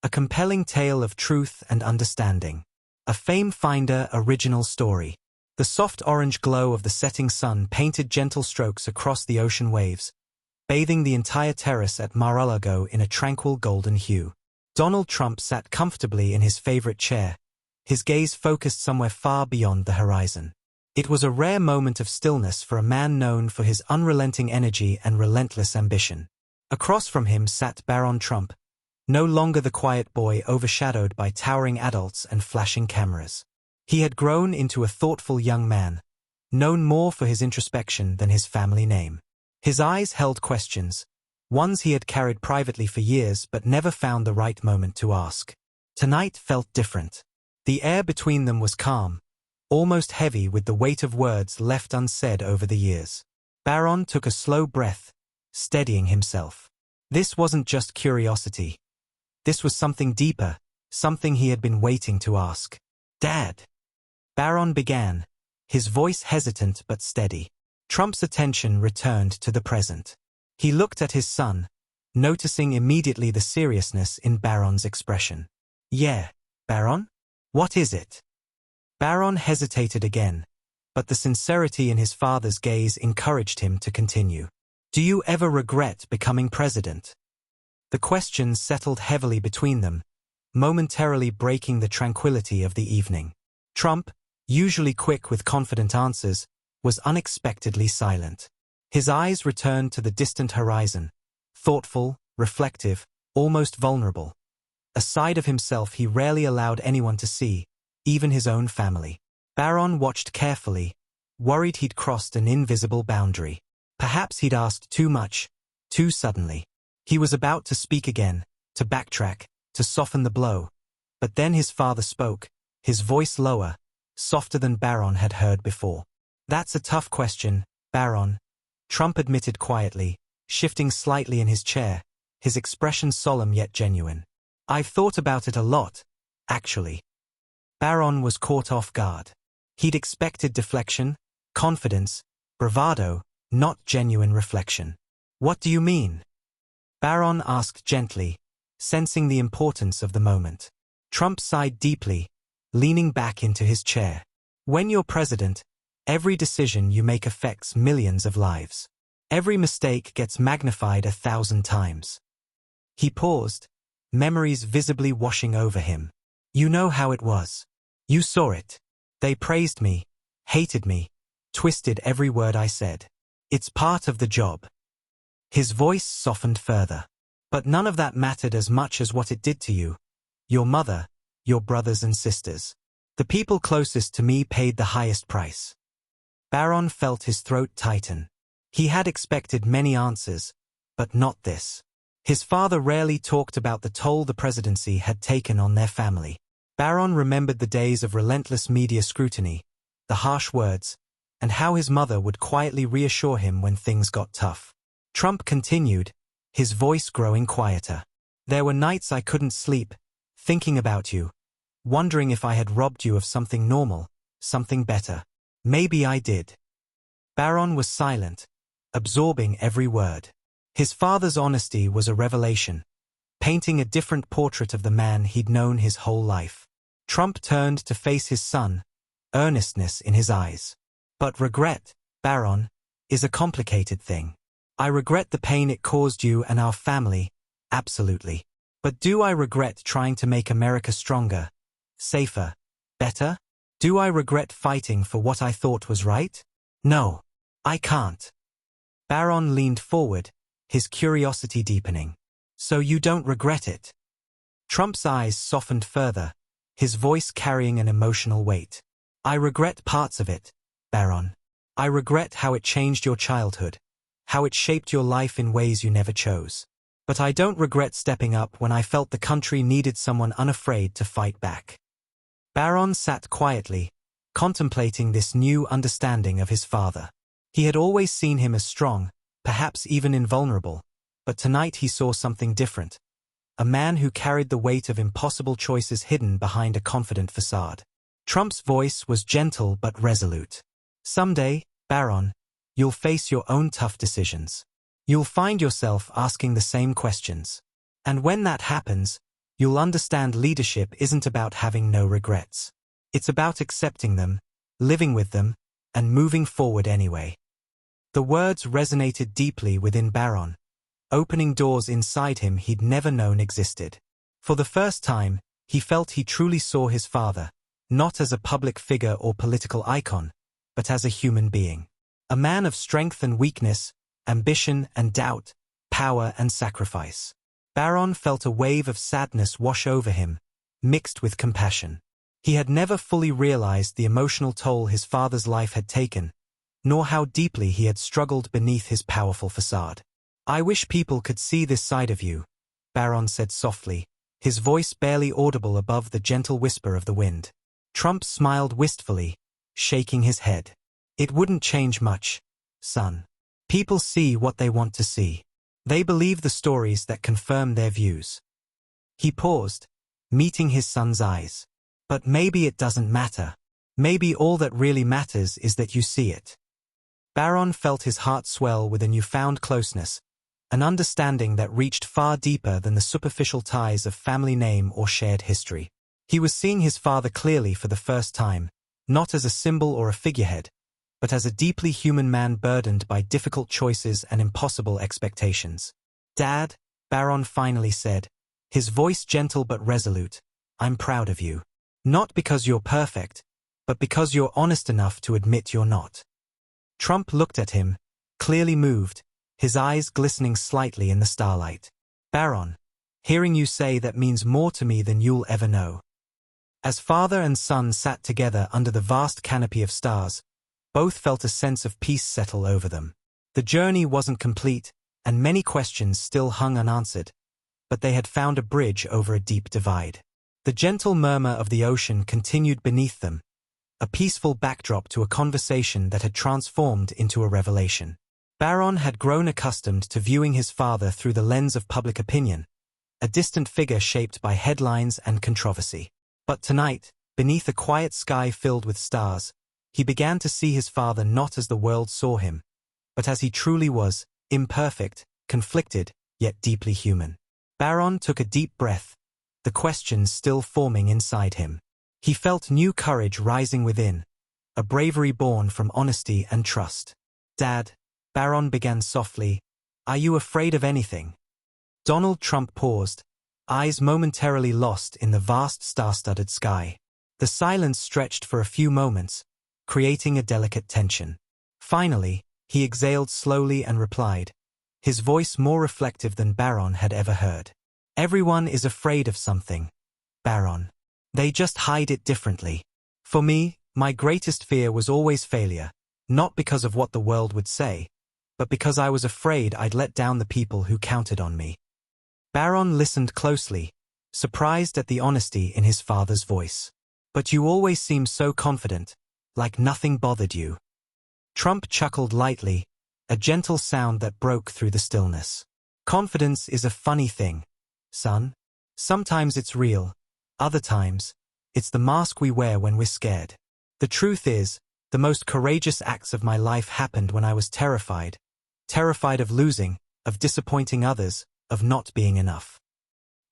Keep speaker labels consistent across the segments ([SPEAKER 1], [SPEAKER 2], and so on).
[SPEAKER 1] A compelling tale of truth and understanding. A Fame Finder original story. The soft orange glow of the setting sun painted gentle strokes across the ocean waves, bathing the entire terrace at Mar-a-Lago in a tranquil golden hue. Donald Trump sat comfortably in his favorite chair, his gaze focused somewhere far beyond the horizon. It was a rare moment of stillness for a man known for his unrelenting energy and relentless ambition. Across from him sat Barron Trump, no longer the quiet boy overshadowed by towering adults and flashing cameras. He had grown into a thoughtful young man, known more for his introspection than his family name. His eyes held questions, ones he had carried privately for years but never found the right moment to ask. Tonight felt different. The air between them was calm, almost heavy with the weight of words left unsaid over the years. Barron took a slow breath, steadying himself. This wasn't just curiosity. This was something deeper, something he had been waiting to ask. "Dad," Barron began, his voice hesitant but steady. Trump's attention returned to the present. He looked at his son, noticing immediately the seriousness in Barron's expression. "Yeah, Barron? What is it?" Barron hesitated again, but the sincerity in his father's gaze encouraged him to continue. "Do you ever regret becoming president?" The question settled heavily between them, momentarily breaking the tranquility of the evening. Trump, usually quick with confident answers, was unexpectedly silent. His eyes returned to the distant horizon, thoughtful, reflective, almost vulnerable. A side of himself he rarely allowed anyone to see, even his own family. Barron watched carefully, worried he'd crossed an invisible boundary. Perhaps he'd asked too much, too suddenly. He was about to speak again, to backtrack, to soften the blow. But then his father spoke, his voice lower, softer than Barron had heard before. "That's a tough question, Barron," Trump admitted quietly, shifting slightly in his chair, his expression solemn yet genuine. "I've thought about it a lot, actually." Barron was caught off guard. He'd expected deflection, confidence, bravado, not genuine reflection. "What do you mean?" Barron asked gently, sensing the importance of the moment. Trump sighed deeply, leaning back into his chair. "When you're president, every decision you make affects millions of lives. Every mistake gets magnified 1,000 times." He paused, memories visibly washing over him. "You know how it was. You saw it. They praised me, hated me, twisted every word I said. It's part of the job." His voice softened further. "But none of that mattered as much as what it did to you. Your mother, your brothers and sisters. The people closest to me paid the highest price." Barron felt his throat tighten. He had expected many answers, but not this. His father rarely talked about the toll the presidency had taken on their family. Barron remembered the days of relentless media scrutiny, the harsh words, and how his mother would quietly reassure him when things got tough. Trump continued, his voice growing quieter. "There were nights I couldn't sleep, thinking about you, wondering if I had robbed you of something normal, something better. Maybe I did." Barron was silent, absorbing every word. His father's honesty was a revelation, painting a different portrait of the man he'd known his whole life. Trump turned to face his son, earnestness in his eyes. "But regret, Barron, is a complicated thing. I regret the pain it caused you and our family, absolutely. But do I regret trying to make America stronger, safer, better? Do I regret fighting for what I thought was right? No, I can't." Barron leaned forward, his curiosity deepening. "So you don't regret it?" Trump's eyes softened further, his voice carrying an emotional weight. "I regret parts of it, Barron. I regret how it changed your childhood, how it shaped your life in ways you never chose. But I don't regret stepping up when I felt the country needed someone unafraid to fight back." Barron sat quietly, contemplating this new understanding of his father. He had always seen him as strong, perhaps even invulnerable, but tonight he saw something different. A man who carried the weight of impossible choices hidden behind a confident facade. Trump's voice was gentle but resolute. "Someday, Barron, you'll face your own tough decisions. You'll find yourself asking the same questions. And when that happens, you'll understand leadership isn't about having no regrets. It's about accepting them, living with them, and moving forward anyway. The words resonated deeply within Barron, opening doors inside him he'd never known existed. For the first time, he felt he truly saw his father, not as a public figure or political icon, but as a human being. A man of strength and weakness, ambition and doubt, power and sacrifice. Barron felt a wave of sadness wash over him, mixed with compassion. He had never fully realized the emotional toll his father's life had taken, nor how deeply he had struggled beneath his powerful facade. "I wish people could see this side of you," Barron said softly, his voice barely audible above the gentle whisper of the wind. Trump smiled wistfully, shaking his head. "It wouldn't change much, son. People see what they want to see. They believe the stories that confirm their views." He paused, meeting his son's eyes. "But maybe it doesn't matter. Maybe all that really matters is that you see it." Barron felt his heart swell with a newfound closeness, an understanding that reached far deeper than the superficial ties of family name or shared history. He was seeing his father clearly for the first time, not as a symbol or a figurehead, but as a deeply human man burdened by difficult choices and impossible expectations. "Dad," Barron finally said, his voice gentle but resolute, "I'm proud of you. Not because you're perfect, but because you're honest enough to admit you're not." Trump looked at him, clearly moved, his eyes glistening slightly in the starlight. "Barron, hearing you say that means more to me than you'll ever know." As father and son sat together under the vast canopy of stars, both felt a sense of peace settle over them. The journey wasn't complete, and many questions still hung unanswered, but they had found a bridge over a deep divide. The gentle murmur of the ocean continued beneath them, a peaceful backdrop to a conversation that had transformed into a revelation. Barron had grown accustomed to viewing his father through the lens of public opinion, a distant figure shaped by headlines and controversy. But tonight, beneath a quiet sky filled with stars, he began to see his father not as the world saw him, but as he truly was, imperfect, conflicted, yet deeply human. Barron took a deep breath, the questions still forming inside him. He felt new courage rising within, a bravery born from honesty and trust. "Dad," Barron began softly, "are you afraid of anything?" Donald Trump paused, eyes momentarily lost in the vast star-studded sky. The silence stretched for a few moments, creating a delicate tension. Finally, he exhaled slowly and replied, his voice more reflective than Barron had ever heard. "Everyone is afraid of something, Barron. They just hide it differently. For me, my greatest fear was always failure, not because of what the world would say, but because I was afraid I'd let down the people who counted on me." Barron listened closely, surprised at the honesty in his father's voice. "But you always seemed so confident, like nothing bothered you." Trump chuckled lightly, a gentle sound that broke through the stillness. "Confidence is a funny thing, son. Sometimes it's real, other times, it's the mask we wear when we're scared. The truth is, the most courageous acts of my life happened when I was terrified. Terrified of losing, of disappointing others, of not being enough."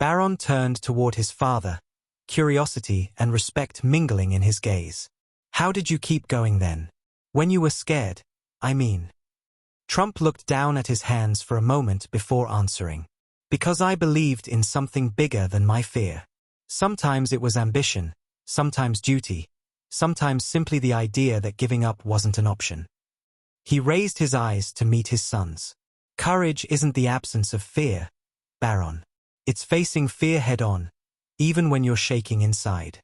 [SPEAKER 1] Barron turned toward his father, curiosity and respect mingling in his gaze. "How did you keep going then? When you were scared, I mean." Trump looked down at his hands for a moment before answering. "Because I believed in something bigger than my fear. Sometimes it was ambition, sometimes duty, sometimes simply the idea that giving up wasn't an option." He raised his eyes to meet his son's. "Courage isn't the absence of fear, Barron. It's facing fear head-on, even when you're shaking inside."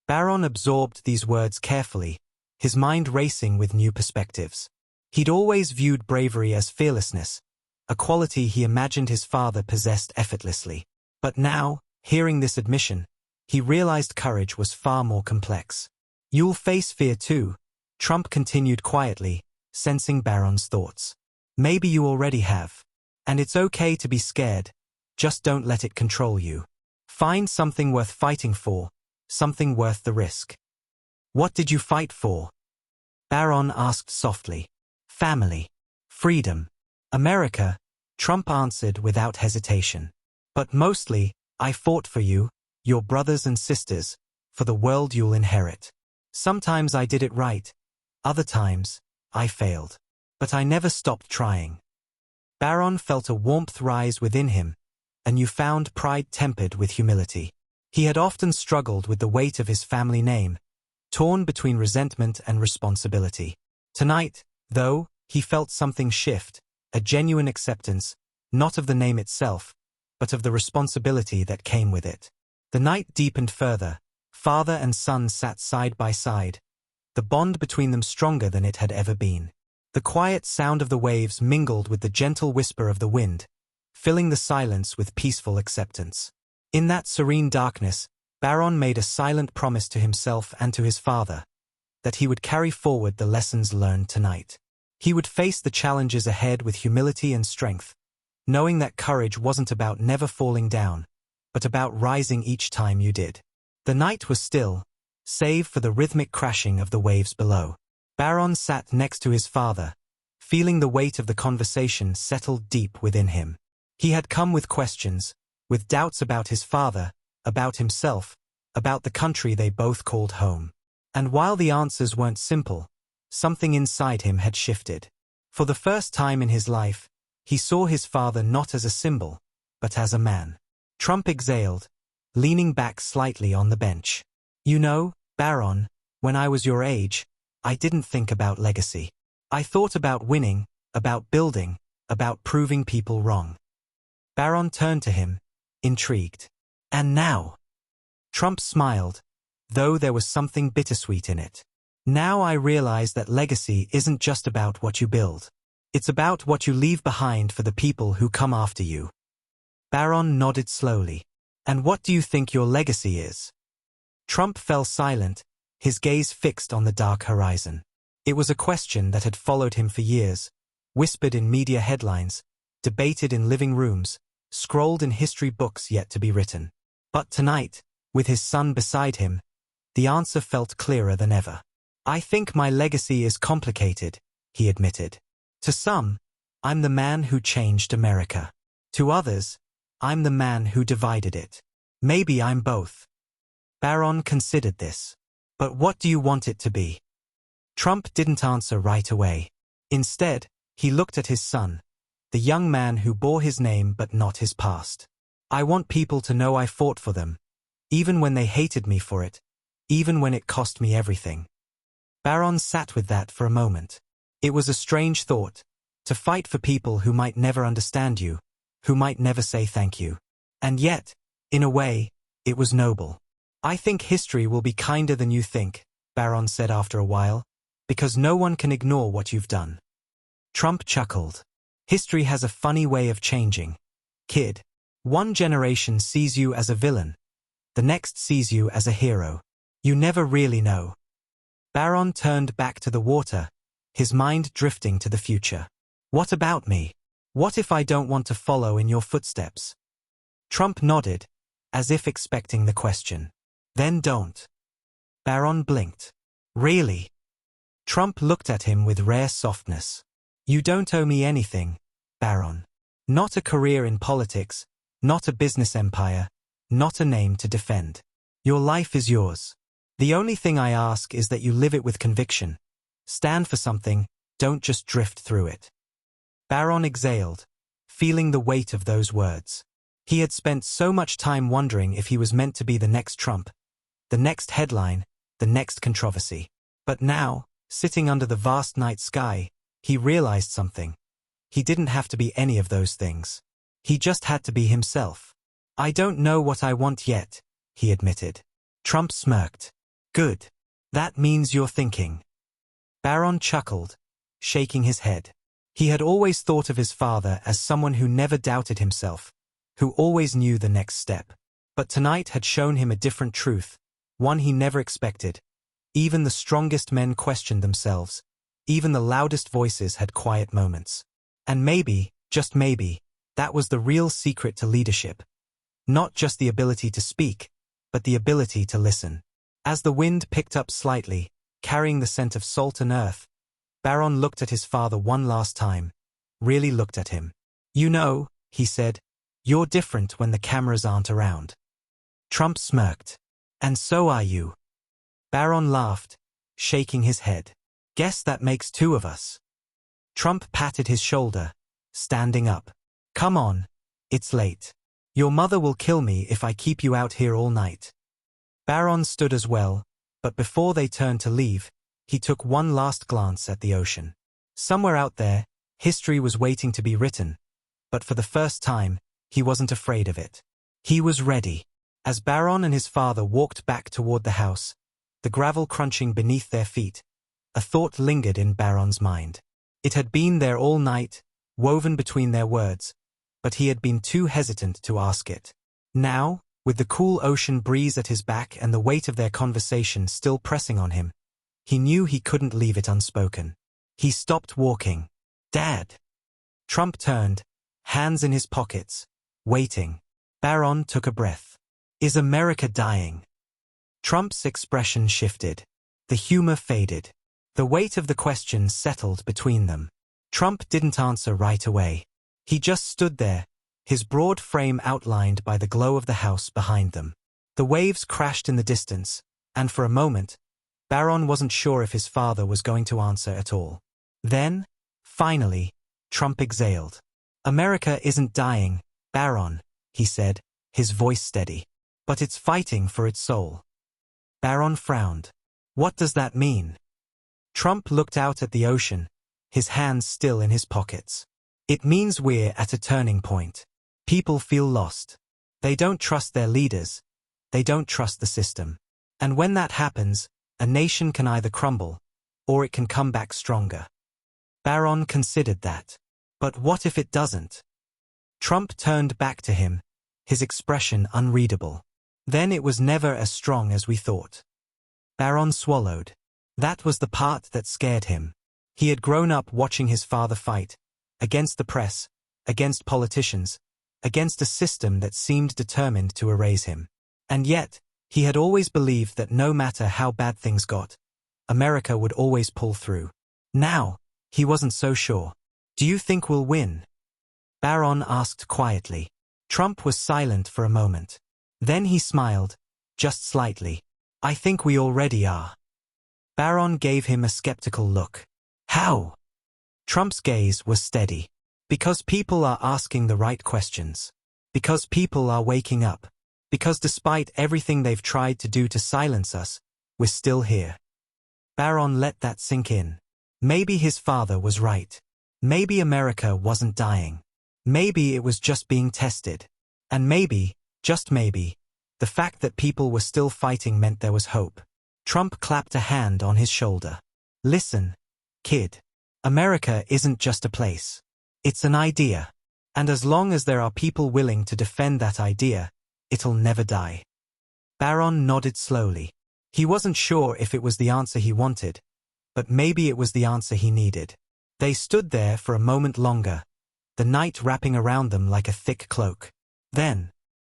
[SPEAKER 1] Barron absorbed these words carefully, his mind racing with new perspectives. He'd always viewed bravery as fearlessness, a quality he imagined his father possessed effortlessly. But now, hearing this admission, he realized courage was far more complex. "You'll face fear too," Trump continued quietly, sensing Barron's thoughts. "Maybe you already have. And it's okay to be scared, just don't let it control you. Find something worth fighting for, something worth the risk." "What did you fight for?" Barron asked softly. "Family. Freedom. America," Trump answered without hesitation. "But mostly, I fought for you, your brothers and sisters, for the world you'll inherit. Sometimes I did it right. Other times, I failed. But I never stopped trying. Barron felt a warmth rise within him, a newfound pride tempered with humility. He had often struggled with the weight of his family name, torn between resentment and responsibility. Tonight, though, he felt something shift, a genuine acceptance, not of the name itself, but of the responsibility that came with it. The night deepened further. Father and son sat side by side, the bond between them stronger than it had ever been. The quiet sound of the waves mingled with the gentle whisper of the wind, filling the silence with peaceful acceptance. In that serene darkness, Barron made a silent promise to himself and to his father, that he would carry forward the lessons learned tonight. He would face the challenges ahead with humility and strength, knowing that courage wasn't about never falling down, but about rising each time you did. The night was still, save for the rhythmic crashing of the waves below. Barron sat next to his father, feeling the weight of the conversation settle deep within him. He had come with questions, with doubts about his father, about himself, about the country they both called home. And while the answers weren't simple, something inside him had shifted. For the first time in his life, he saw his father not as a symbol, but as a man. Trump exhaled, leaning back slightly on the bench. You know, Barron, when I was your age, I didn't think about legacy. I thought about winning, about building, about proving people wrong. Barron turned to him, intrigued. And now? Trump smiled, though there was something bittersweet in it. Now I realize that legacy isn't just about what you build. It's about what you leave behind for the people who come after you. Barron nodded slowly. And what do you think your legacy is? Trump fell silent, his gaze fixed on the dark horizon. It was a question that had followed him for years, whispered in media headlines, debated in living rooms, scrolled in history books yet to be written. But tonight, with his son beside him, the answer felt clearer than ever. I think my legacy is complicated, he admitted. To some, I'm the man who changed America. To others, I'm the man who divided it. Maybe I'm both. Barron considered this. But what do you want it to be? Trump didn't answer right away. Instead, he looked at his son, the young man who bore his name but not his past. I want people to know I fought for them, even when they hated me for it, even when it cost me everything. Barron sat with that for a moment. It was a strange thought, to fight for people who might never understand you, who might never say thank you. And yet, in a way, it was noble. I think history will be kinder than you think, Barron said after a while, because no one can ignore what you've done. Trump chuckled. History has a funny way of changing. Kid, one generation sees you as a villain, the next sees you as a hero. You never really know. Barron turned back to the water, his mind drifting to the future. What about me? What if I don't want to follow in your footsteps? Trump nodded, as if expecting the question. Then don't. Barron blinked. Really? Trump looked at him with rare softness. You don't owe me anything, Barron. Not a career in politics, not a business empire, not a name to defend. Your life is yours. The only thing I ask is that you live it with conviction. Stand for something, don't just drift through it. Barron exhaled, feeling the weight of those words. He had spent so much time wondering if he was meant to be the next Trump, the next headline, the next controversy. But now, sitting under the vast night sky, he realized something. He didn't have to be any of those things. He just had to be himself. I don't know what I want yet, he admitted. Trump smirked. Good. That means you're thinking. Barron chuckled, shaking his head. He had always thought of his father as someone who never doubted himself, who always knew the next step. But tonight had shown him a different truth, one he never expected. Even the strongest men questioned themselves. Even the loudest voices had quiet moments. And maybe, just maybe, that was the real secret to leadership. Not just the ability to speak, but the ability to listen. As the wind picked up slightly, carrying the scent of salt and earth, Barron looked at his father one last time, really looked at him. You know, he said, You're different when the cameras aren't around. Trump smirked. And so are you. Barron laughed, shaking his head. Guess that makes two of us. Trump patted his shoulder, standing up. Come on, it's late. Your mother will kill me if I keep you out here all night. Barron stood as well, but before they turned to leave, he took one last glance at the ocean. Somewhere out there, history was waiting to be written, but for the first time, he wasn't afraid of it. He was ready. As Barron and his father walked back toward the house, the gravel crunching beneath their feet, a thought lingered in Barron's mind. It had been there all night, woven between their words, but he had been too hesitant to ask it. Now, with the cool ocean breeze at his back and the weight of their conversation still pressing on him, he knew he couldn't leave it unspoken. He stopped walking. Dad! Trump turned, hands in his pockets, waiting. Barron took a breath. Is America dying? Trump's expression shifted. The humor faded. The weight of the question settled between them. Trump didn't answer right away. He just stood there, his broad frame outlined by the glow of the house behind them. The waves crashed in the distance, and for a moment, Barron wasn't sure if his father was going to answer at all. Then, finally, Trump exhaled. America isn't dying, Barron, he said, his voice steady. But it's fighting for its soul. Barron frowned. What does that mean? Trump looked out at the ocean, his hands still in his pockets. It means we're at a turning point. People feel lost. They don't trust their leaders. They don't trust the system. And when that happens, a nation can either crumble, or it can come back stronger. Barron considered that. But what if it doesn't? Trump turned back to him, his expression unreadable. Then it was never as strong as we thought. Barron swallowed. That was the part that scared him. He had grown up watching his father fight, against the press, against politicians, against a system that seemed determined to erase him. And yet, he had always believed that no matter how bad things got, America would always pull through. Now, he wasn't so sure. Do you think we'll win? Barron asked quietly. Trump was silent for a moment. Then he smiled, just slightly. I think we already are. Barron gave him a skeptical look. How? Trump's gaze was steady. Because people are asking the right questions. Because people are waking up. Because despite everything they've tried to do to silence us, we're still here. Barron let that sink in. Maybe his father was right. Maybe America wasn't dying. Maybe it was just being tested. And maybe, just maybe, the fact that people were still fighting meant there was hope. Trump clapped a hand on his shoulder. Listen, kid. America isn't just a place. It's an idea. And as long as there are people willing to defend that idea, it'll never die. Barron nodded slowly. He wasn't sure if it was the answer he wanted, but maybe it was the answer he needed. They stood there for a moment longer, the night wrapping around them like a thick cloak. Then,